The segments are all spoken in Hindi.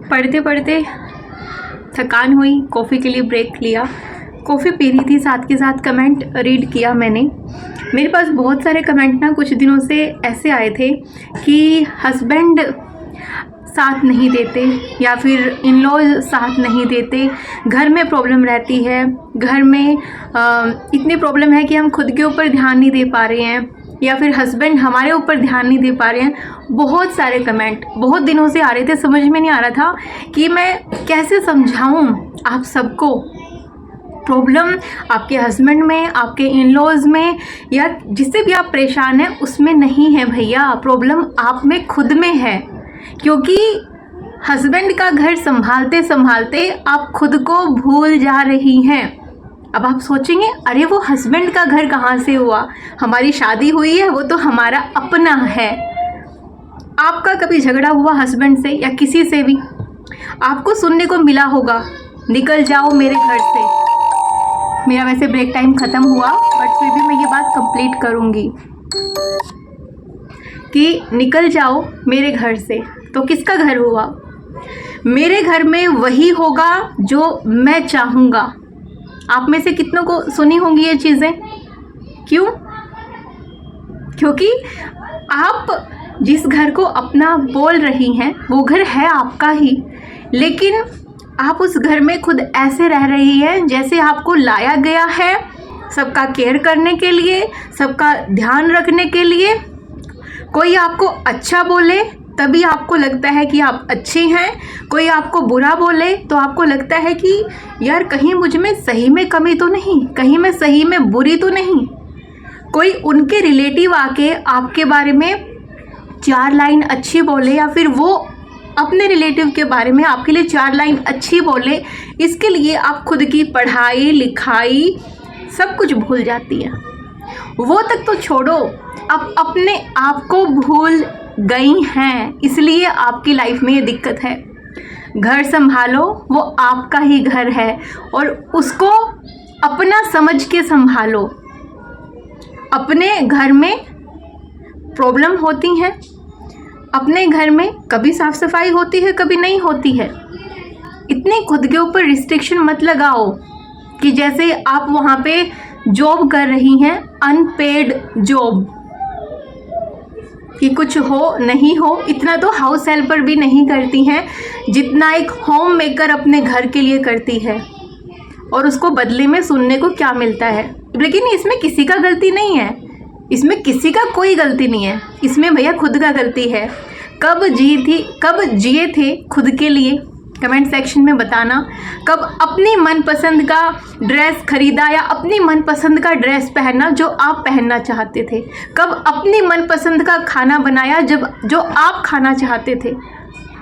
पढ़ते पढ़ते थकान हुई, कॉफ़ी के लिए ब्रेक लिया। कॉफ़ी पी रही थी, साथ के साथ कमेंट रीड किया मैंने। मेरे पास बहुत सारे कमेंट ना कुछ दिनों से ऐसे आए थे कि हस्बैंड साथ नहीं देते या फिर इन लॉज साथ नहीं देते, घर में प्रॉब्लम रहती है, घर में इतनी प्रॉब्लम है कि हम खुद के ऊपर ध्यान नहीं दे पा रहे हैं, या फिर हस्बैंड हमारे ऊपर ध्यान नहीं दे पा रहे हैं। बहुत सारे कमेंट बहुत दिनों से आ रहे थे, समझ में नहीं आ रहा था कि मैं कैसे समझाऊं आप सबको। प्रॉब्लम आपके हस्बैंड में, आपके इन लॉज में, या जिससे भी आप परेशान हैं उसमें नहीं है भैया, प्रॉब्लम आप में खुद में है। क्योंकि हस्बैंड का घर संभालते संभालते आप खुद को भूल जा रही हैं। अब आप सोचेंगे अरे वो हस्बैंड का घर कहाँ से हुआ, हमारी शादी हुई है, वो तो हमारा अपना है। आपका कभी झगड़ा हुआ हस्बैंड से या किसी से भी? आपको सुनने को मिला होगा निकल जाओ मेरे घर से। मेरा वैसे ब्रेक टाइम ख़त्म हुआ बट फिर भी मैं ये बात कंप्लीट करूँगी कि निकल जाओ मेरे घर से। तो किसका घर हुआ? मेरे घर में वही होगा जो मैं चाहूँगा। आप में से कितनों को सुनी होंगी ये चीज़ें? क्यों? क्योंकि आप जिस घर को अपना बोल रही हैं वो घर है आपका ही, लेकिन आप उस घर में खुद ऐसे रह रही हैं जैसे आपको लाया गया है सबका केयर करने के लिए, सबका ध्यान रखने के लिए। कोई आपको अच्छा बोले तभी आपको लगता है कि आप अच्छे हैं, कोई आपको बुरा बोले तो आपको लगता है कि यार कहीं मुझ में सही में कमी तो नहीं, कहीं मैं सही में बुरी तो नहीं। कोई उनके रिलेटिव आके आपके बारे में 4 लाइन अच्छी बोले, या फिर वो अपने रिलेटिव के बारे में आपके लिए 4 लाइन अच्छी बोले, इसके लिए आप खुद की पढ़ाई लिखाई सब कुछ भूल जाती हैं। वो तक तो छोड़ो, आप अपने आप को भूल गई हैं, इसलिए आपकी लाइफ में ये दिक्कत है। घर संभालो, वो आपका ही घर है और उसको अपना समझ के संभालो। अपने घर में प्रॉब्लम होती हैं, अपने घर में कभी साफ सफाई होती है, कभी नहीं होती है। इतने खुद के ऊपर रिस्ट्रिक्शन मत लगाओ कि जैसे आप वहाँ पे जॉब कर रही हैं, अनपेड जॉब, कि कुछ हो नहीं हो। इतना तो हाउस हेल्पर भी नहीं करती हैं जितना एक होम मेकर अपने घर के लिए करती है, और उसको बदले में सुनने को क्या मिलता है। लेकिन इसमें किसी का गलती नहीं है, इसमें किसी का कोई गलती नहीं है, इसमें भैया खुद का गलती है। कब जिए थे खुद के लिए? कमेंट सेक्शन में बताना। कब अपनी मनपसंद का ड्रेस खरीदा या अपनी मनपसंद का ड्रेस पहना जो आप पहनना चाहते थे? कब अपनी मनपसंद का खाना बनाया जो आप खाना चाहते थे,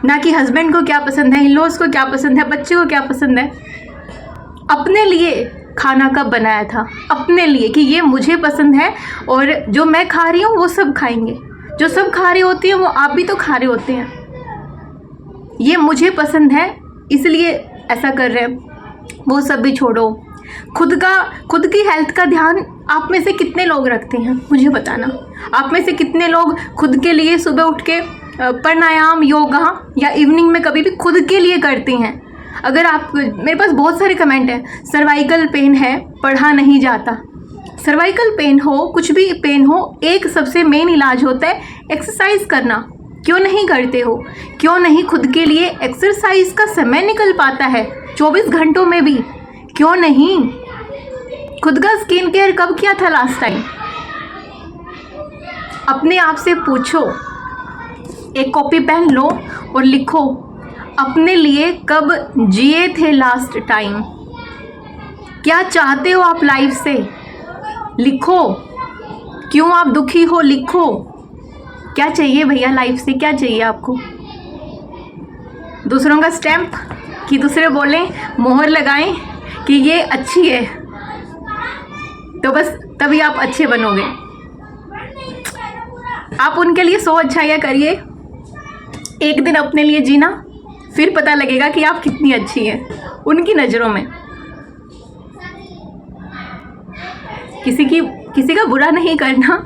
ना कि हस्बैंड को क्या पसंद है, इन-लॉज को क्या पसंद है, बच्चे को क्या पसंद है। अपने लिए खाना कब बनाया था? अपने लिए, कि ये मुझे पसंद है और जो मैं खा रही हूँ वो सब खाएंगे। जो सब खा रही होती है वो आप भी तो खा रहे होते हैं। ये मुझे पसंद है इसलिए ऐसा कर रहे हैं, वो सब भी छोड़ो। खुद की हेल्थ का ध्यान आप में से कितने लोग रखते हैं मुझे बताना। आप में से कितने लोग खुद के लिए सुबह उठ के प्राणायाम, योगा या इवनिंग में कभी भी खुद के लिए करती हैं? अगर आप, मेरे पास बहुत सारे कमेंट हैं, सर्वाइकल पेन है पढ़ा नहीं जाता। सर्वाइकल पेन हो, कुछ भी पेन हो, एक सबसे मेन इलाज होता है एक्सरसाइज करना। क्यों नहीं करते हो? क्यों नहीं खुद के लिए एक्सरसाइज का समय निकल पाता है 24 घंटों में भी? क्यों नहीं? खुद का स्किन केयर कब किया था लास्ट टाइम? अपने आप से पूछो, एक कॉपी पेन लो और लिखो, अपने लिए कब जिए थे लास्ट टाइम? क्या चाहते हो आप लाइफ से? लिखो। क्यों आप दुखी हो? लिखो। क्या चाहिए भैया लाइफ से? क्या चाहिए आपको? दूसरों का स्टैम्प, कि दूसरे बोलें, मोहर लगाएं कि ये अच्छी है, तो बस तभी आप अच्छे बनोगे। आप उनके लिए 100 अच्छाइयाँ करिए, एक दिन अपने लिए जीना, फिर पता लगेगा कि आप कितनी अच्छी हैं उनकी नज़रों में। किसी का बुरा नहीं करना,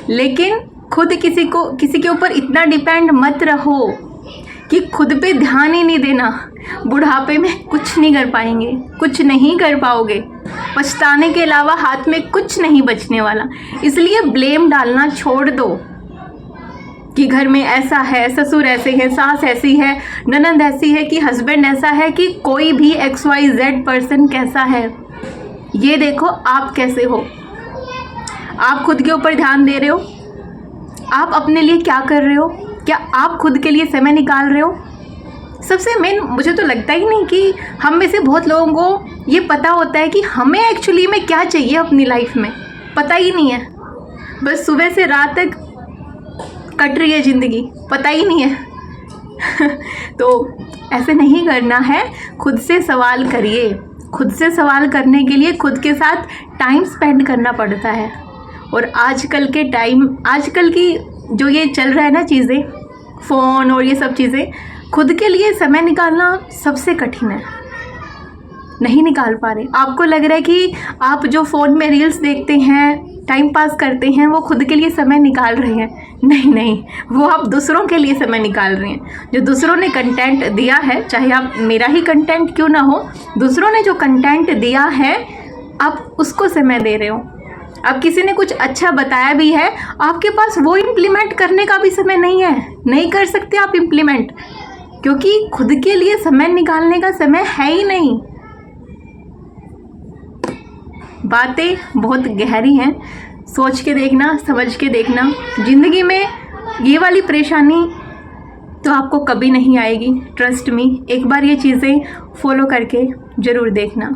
लेकिन खुद किसी के ऊपर इतना डिपेंड मत रहो कि खुद पे ध्यान ही नहीं देना, बुढ़ापे में कुछ नहीं कर पाएंगे, कुछ नहीं कर पाओगे, पछताने के अलावा हाथ में कुछ नहीं बचने वाला। इसलिए ब्लेम डालना छोड़ दो कि घर में ऐसा है, ससुर ऐसे हैं, सास ऐसी है, ननंद ऐसी है, कि हस्बैंड ऐसा है, कि कोई भी XYZ पर्सन कैसा है। ये देखो आप कैसे हो, आप खुद के ऊपर ध्यान दे रहे हो, आप अपने लिए क्या कर रहे हो, क्या आप खुद के लिए समय निकाल रहे हो। सबसे मेन मुझे तो लगता ही नहीं कि हम में से बहुत लोगों को ये पता होता है कि हमें एक्चुअली में क्या चाहिए अपनी लाइफ में, पता ही नहीं है। बस सुबह से रात तक कट रही है ज़िंदगी, पता ही नहीं है। तो ऐसे नहीं करना है, खुद से सवाल करिए। खुद से सवाल करने के लिए खुद के साथ टाइम स्पेंड करना पड़ता है। और आजकल की जो ये चल रहा है ना चीज़ें, फ़ोन और ये सब चीज़ें, खुद के लिए समय निकालना सबसे कठिन है, नहीं निकाल पा रहे। आपको लग रहा है कि आप जो फ़ोन में रील्स देखते हैं, टाइम पास करते हैं, वो खुद के लिए समय निकाल रहे हैं। नहीं, वो आप दूसरों के लिए समय निकाल रहे हैं। जो दूसरों ने कंटेंट दिया है, चाहे आप मेरा ही कंटेंट क्यों ना हो, दूसरों ने जो कंटेंट दिया है आप उसको समय दे रहे हो। अब किसी ने कुछ अच्छा बताया भी है, आपके पास वो इम्प्लीमेंट करने का भी समय नहीं है, नहीं कर सकते आप इम्प्लीमेंट, क्योंकि खुद के लिए समय निकालने का समय है ही नहीं। बातें बहुत गहरी हैं, सोच के देखना, समझ के देखना। ज़िंदगी में ये वाली परेशानी तो आपको कभी नहीं आएगी, ट्रस्ट मी। एक बार ये चीज़ें फॉलो करके ज़रूर देखना।